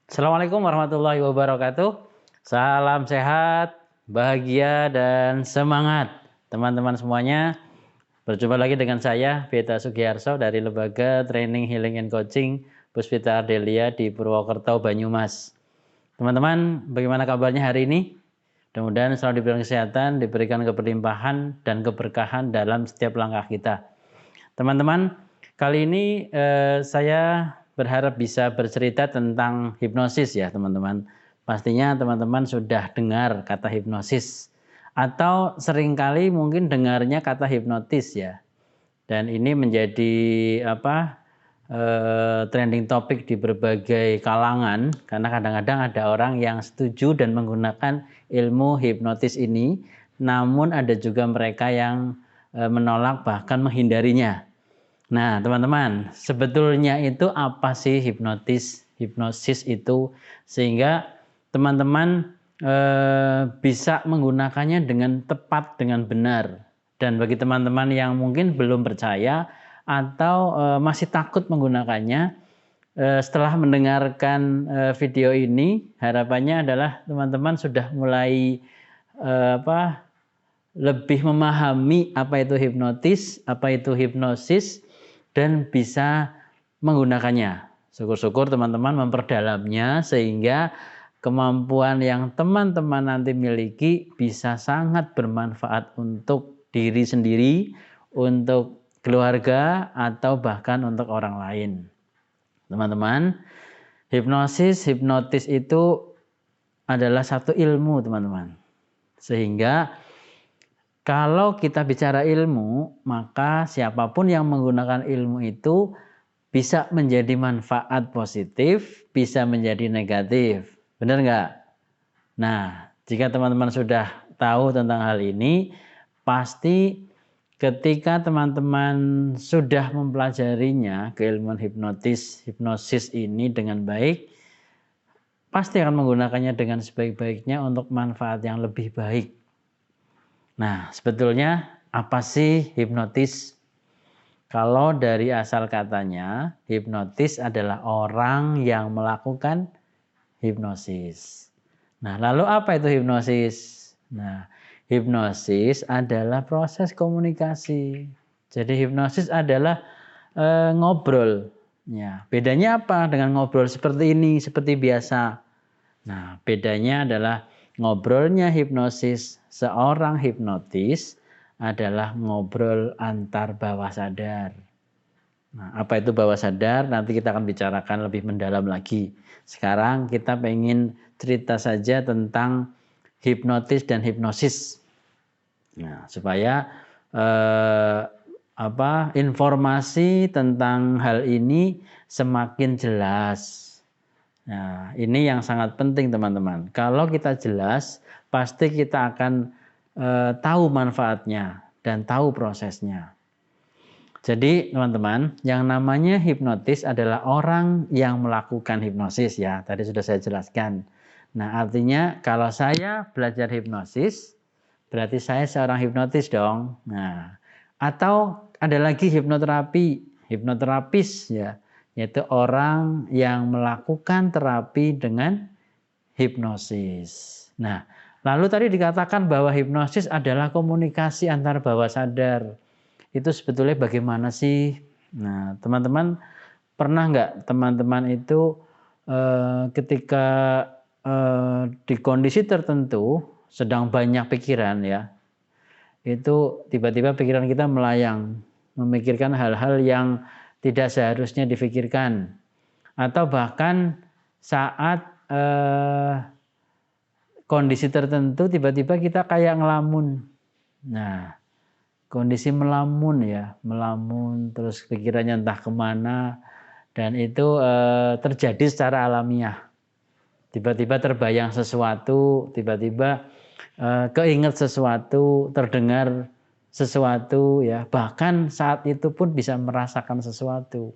Assalamualaikum warahmatullahi wabarakatuh. Salam sehat, bahagia, dan semangat. Teman-teman semuanya, berjumpa lagi dengan saya, Beta Sugiharso dari Lembaga Training Healing and Coaching Puspita Ardelia di Purwokerto, Banyumas. Teman-teman, bagaimana kabarnya hari ini? Mudah-mudahan selalu diberikan kesehatan, diberikan keberlimpahan, dan keberkahan dalam setiap langkah kita. Teman-teman, kali ini saya berharap bisa bercerita tentang hipnosis ya teman-teman. Pastinya teman-teman sudah dengar kata hipnosis atau seringkali mungkin dengarnya kata hipnotis ya. Dan ini menjadi trending topik di berbagai kalangan karena kadang-kadang ada orang yang setuju dan menggunakan ilmu hipnotis ini, namun ada juga mereka yang menolak bahkan menghindarinya. Nah, teman-teman, sebetulnya itu apa sih hipnosis itu sehingga teman-teman bisa menggunakannya dengan tepat, dengan benar. Dan bagi teman-teman yang mungkin belum percaya atau masih takut menggunakannya, setelah mendengarkan video ini, harapannya adalah teman-teman sudah mulai lebih memahami apa itu hipnotis, apa itu hipnosis, dan bisa menggunakannya. Syukur-syukur teman-teman memperdalamnya sehingga kemampuan yang teman-teman nanti miliki bisa sangat bermanfaat untuk diri sendiri, untuk keluarga, atau bahkan untuk orang lain. Teman-teman, hipnotis itu adalah satu ilmu teman-teman. Sehingga kalau kita bicara ilmu, maka siapapun yang menggunakan ilmu itu bisa menjadi manfaat positif, bisa menjadi negatif. Benar nggak? Nah, jika teman-teman sudah tahu tentang hal ini, pasti ketika teman-teman sudah mempelajarinya, keilmuan hipnosis ini dengan baik, pasti akan menggunakannya dengan sebaik-baiknya untuk manfaat yang lebih baik. Nah, sebetulnya apa sih hipnotis? Kalau dari asal katanya, hipnotis adalah orang yang melakukan hipnosis. Nah, lalu apa itu hipnosis? Nah, hipnosis adalah proses komunikasi. Jadi hipnosis adalah ngobrol. Ya, bedanya apa dengan ngobrol seperti ini, seperti biasa? Nah, bedanya adalah ngobrolnya hipnosis seorang hipnotis adalah ngobrol antar bawah sadar. Nah, apa itu bawah sadar? Nanti kita akan bicarakan lebih mendalam lagi. Sekarang kita pengen cerita saja tentang hipnotis dan hipnosis. Nah, supaya informasi tentang hal ini semakin jelas. Nah, ini yang sangat penting teman-teman. Kalau kita jelas, pasti kita akan tahu manfaatnya dan tahu prosesnya. Jadi teman-teman, yang namanya hipnotis adalah orang yang melakukan hipnosis ya. Tadi sudah saya jelaskan. Nah, artinya kalau saya belajar hipnosis, berarti saya seorang hipnotis dong. Nah, atau ada lagi hipnoterapi, hipnoterapis ya. Yaitu orang yang melakukan terapi dengan hipnosis. Nah, lalu tadi dikatakan bahwa hipnosis adalah komunikasi antar bawah sadar. Itu sebetulnya bagaimana sih? Nah, teman-teman pernah nggak teman-teman itu ketika di kondisi tertentu sedang banyak pikiran ya, itu tiba-tiba pikiran kita melayang, memikirkan hal-hal yang tidak seharusnya difikirkan, atau bahkan saat kondisi tertentu tiba-tiba kita kayak ngelamun. Nah, kondisi melamun ya, melamun terus pikirannya entah kemana, dan itu terjadi secara alamiah. Tiba-tiba terbayang sesuatu, tiba-tiba keinget sesuatu, terdengar sesuatu ya, bahkan saat itu pun bisa merasakan sesuatu.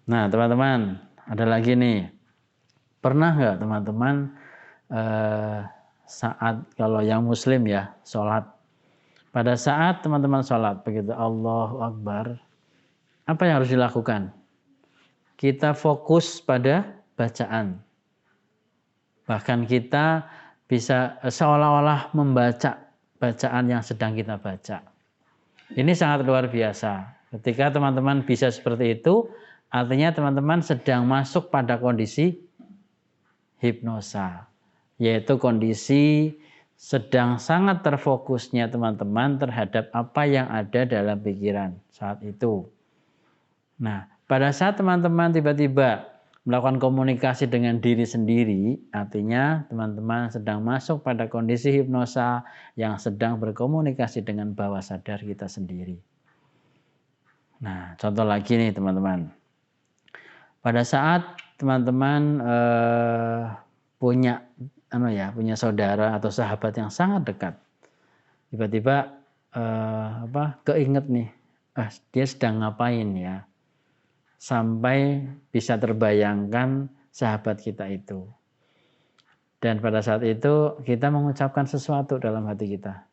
Nah teman-teman, ada lagi nih, pernah nggak teman-teman saat kalau yang muslim ya sholat, pada saat teman-teman sholat begitu Allahu Akbar, apa yang harus dilakukan? Kita fokus pada bacaan. Bahkan kita bisa seolah-olah membaca bacaan yang sedang kita baca. Ini sangat luar biasa. Ketika teman-teman bisa seperti itu, artinya teman-teman sedang masuk pada kondisi hipnosa, yaitu kondisi sedang sangat terfokusnya teman-teman terhadap apa yang ada dalam pikiran saat itu. Nah, pada saat teman-teman tiba-tiba melakukan komunikasi dengan diri sendiri, artinya teman-teman sedang masuk pada kondisi hipnosa yang sedang berkomunikasi dengan bawah sadar kita sendiri. Nah, contoh lagi nih teman-teman. Pada saat teman-teman punya saudara atau sahabat yang sangat dekat, tiba-tiba keinget nih, dia sedang ngapain ya, sampai bisa terbayangkan sahabat kita itu. Dan pada saat itu kita mengucapkan sesuatu dalam hati kita.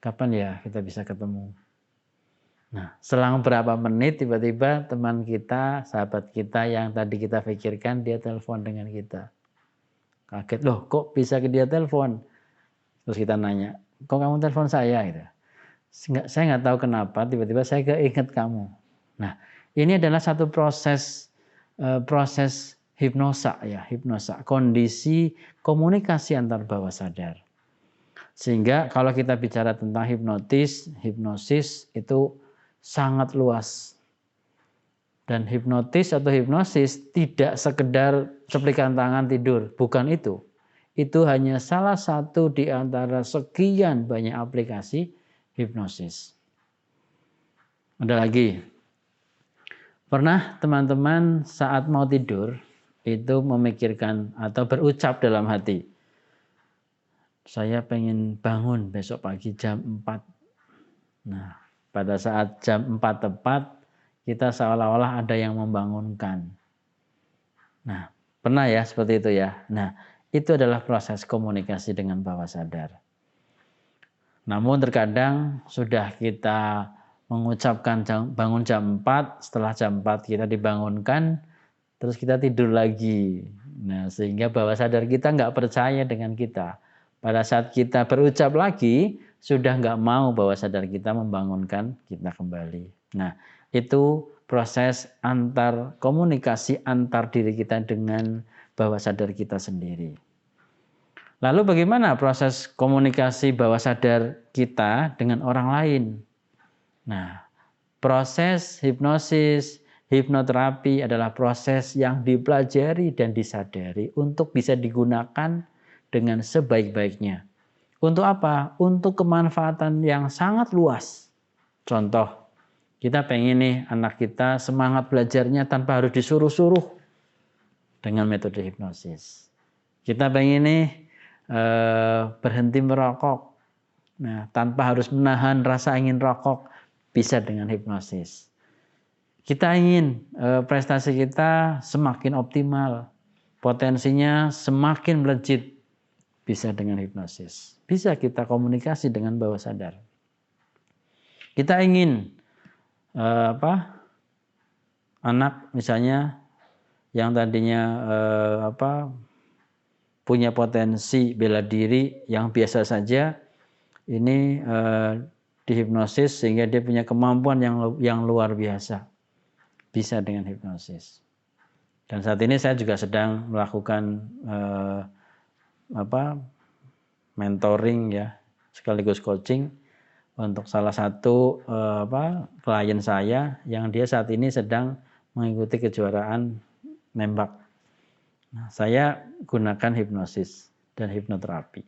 Kapan ya kita bisa ketemu? Nah, selang berapa menit tiba-tiba teman kita, sahabat kita yang tadi kita pikirkan, dia telepon dengan kita. Kaget, loh kok bisa dia telepon? Terus kita nanya, kok kamu telepon saya? Gitu. Saya nggak tahu kenapa, tiba-tiba saya keinget kamu. Nah, ini adalah satu proses hipnosa ya, hipnosa, kondisi komunikasi antar bawah sadar. Sehingga kalau kita bicara tentang hipnosis itu sangat luas. Dan hipnotis atau hipnosis tidak sekedar ceplikan tangan tidur, bukan itu. Itu hanya salah satu di antara sekian banyak aplikasi hipnosis. Ada lagi. Pernah teman-teman saat mau tidur itu memikirkan atau berucap dalam hati, saya pengen bangun besok pagi jam 4. Nah, pada saat jam 4 tepat, kita seolah-olah ada yang membangunkan. Nah, pernah ya seperti itu ya. Nah, itu adalah proses komunikasi dengan bawah sadar. Namun terkadang sudah kita mengucapkan bangun jam 4, setelah jam 4 kita dibangunkan, terus kita tidur lagi. Nah, sehingga bawah sadar kita nggak percaya dengan kita. Pada saat kita berucap lagi, sudah nggak mau bawah sadar kita membangunkan kita kembali. Nah, itu proses komunikasi antar diri kita dengan bawah sadar kita sendiri. Lalu bagaimana proses komunikasi bawah sadar kita dengan orang lain? Nah, proses hipnosis, hipnoterapi adalah proses yang dipelajari dan disadari untuk bisa digunakan dengan sebaik-baiknya. Untuk apa? Untuk kemanfaatan yang sangat luas. Contoh, kita pengen nih anak kita semangat belajarnya tanpa harus disuruh-suruh dengan metode hipnosis. Kita pengen nih berhenti merokok. Nah, tanpa harus menahan rasa ingin rokok, bisa dengan hipnosis. Kita ingin prestasi kita semakin optimal, potensinya semakin melejit, bisa dengan hipnosis. Bisa kita komunikasi dengan bawah sadar. Kita ingin anak misalnya yang tadinya punya potensi bela diri yang biasa saja, ini dihipnosis sehingga dia punya kemampuan yang luar biasa, bisa dengan hipnosis. Dan saat ini saya juga sedang melakukan mentoring ya, sekaligus coaching untuk salah satu klien saya yang dia saat ini sedang mengikuti kejuaraan nembak. Nah, saya gunakan hipnosis dan hipnoterapi.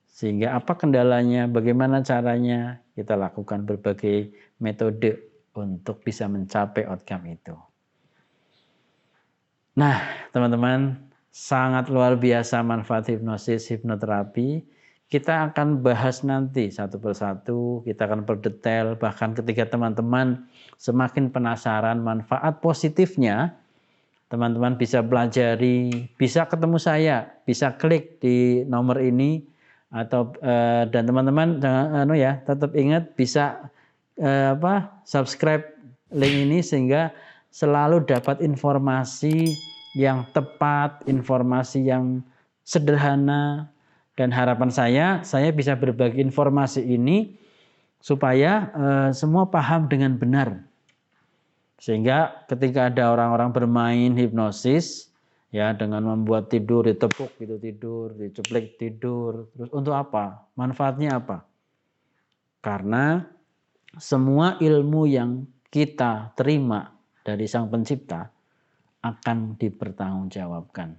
Sehingga apa kendalanya, bagaimana caranya, kita lakukan berbagai metode untuk bisa mencapai outcome itu. Nah, teman-teman, sangat luar biasa manfaat hipnosis, hipnoterapi. Kita akan bahas nanti satu persatu, kita akan berdetail, bahkan ketika teman-teman semakin penasaran manfaat positifnya, teman-teman bisa pelajari, bisa ketemu saya, bisa klik di nomor ini, atau dan teman-teman tetap ingat bisa subscribe link ini sehingga selalu dapat informasi yang tepat, informasi yang sederhana, dan harapan saya bisa berbagi informasi ini supaya semua paham dengan benar. Sehingga ketika ada orang-orang bermain hipnosis ya dengan membuat tidur, ditepuk gitu tidur, dicuplik tidur, terus untuk apa? Manfaatnya apa? Karena semua ilmu yang kita terima dari Sang Pencipta akan dipertanggungjawabkan.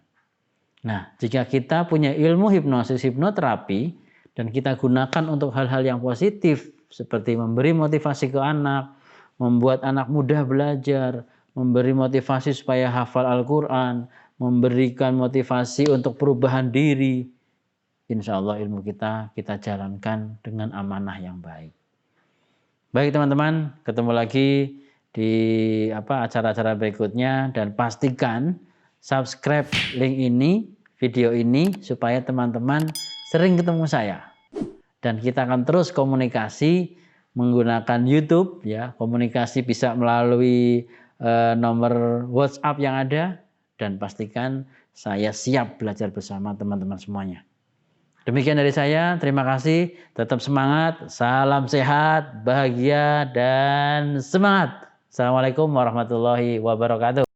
Nah, jika kita punya ilmu hipnosis, hipnoterapi, dan kita gunakan untuk hal-hal yang positif, seperti memberi motivasi ke anak, membuat anak mudah belajar, memberi motivasi supaya hafal Al-Quran, memberikan motivasi untuk perubahan diri, insya Allah ilmu kita jalankan dengan amanah yang baik. Baik teman-teman, ketemu lagi di acara-acara berikutnya, dan pastikan subscribe link ini, video ini, supaya teman-teman sering ketemu saya. Dan kita akan terus komunikasi menggunakan YouTube ya, komunikasi bisa melalui nomor WhatsApp yang ada, dan pastikan saya siap belajar bersama teman-teman semuanya. Demikian dari saya, terima kasih, tetap semangat, salam sehat, bahagia, dan semangat. Assalamualaikum warahmatullahi wabarakatuh.